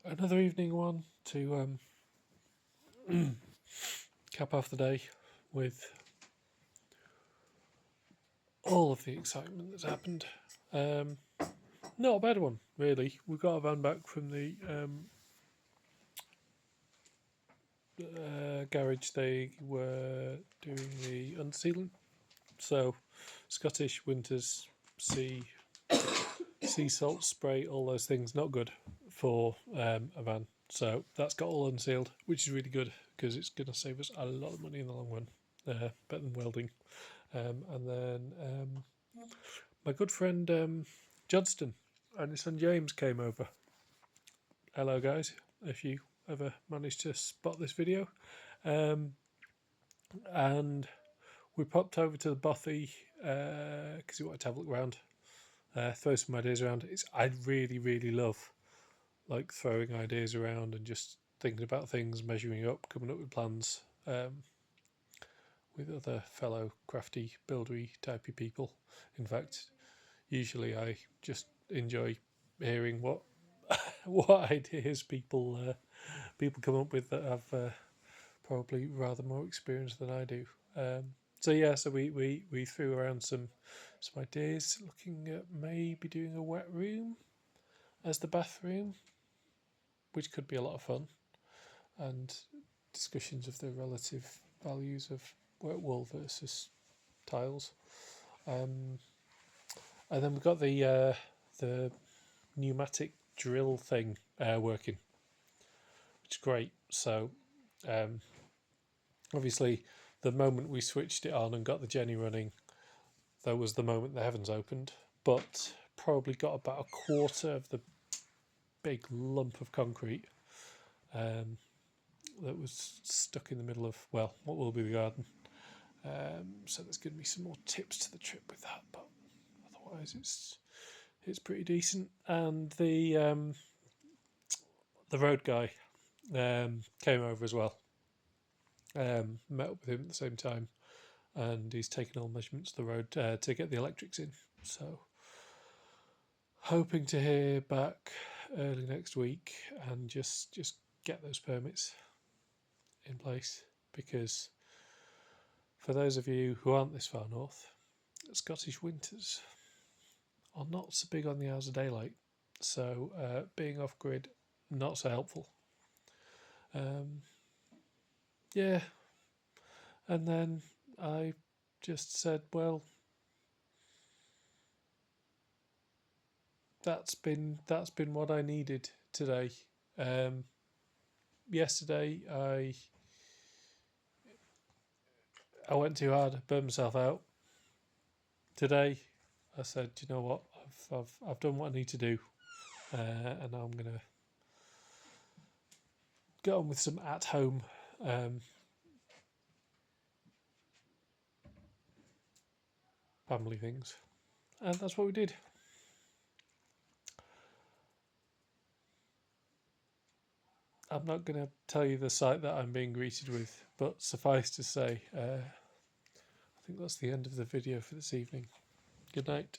Another evening one to cap off the day with all of the excitement that's happened. Not a bad one, really. We got a van back from the garage. They were doing the unsealing. So, Scottish winters, sea salt spray, all those things, not good for a van. So that's got all unsealed, which is really good because it's going to save us a lot of money in the long run. Better than welding. And then my good friend Johnston and his son James came over. Hello, guys, if you ever managed to spot this video. And we popped over to the bothy because we wanted to have a look around, throw some ideas around. I really love like throwing ideas around and just thinking about things, measuring up, coming up with plans with other fellow crafty, buildery typey people. In fact, usually I just enjoy hearing what what ideas people come up with that have probably rather more experience than I do. So we threw around some ideas, looking at maybe doing a wet room as the bathroom, which could be a lot of fun, and discussions of the relative values of wet wool versus tiles. And then we've got the pneumatic drill thing working, which is great. So obviously, the moment we switched it on and got the Jenny running, that was the moment the heavens opened. But probably got about a quarter of the big lump of concrete that was stuck in the middle of, well, what will be the garden. So there's going to be some more tips to the trip with that, but otherwise it's pretty decent. And the road guy came over as well. Met up with him at the same time, and he's taken all measurements of the road to get the electrics in. So hoping to hear back early next week and just get those permits in place, because for those of you who aren't this far north, Scottish winters are not so big on the hours of daylight, so being off grid, not so helpful. Yeah, and then I just said, well, that's been what I needed today. Yesterday I went too hard, burned myself out. Today I said, you know what, I've done what I need to do, and now I'm gonna get on with some at home family things, and that's what we did. I'm not going to tell you the sight that I'm being greeted with, but suffice to say, I think that's the end of the video for this evening. Good night.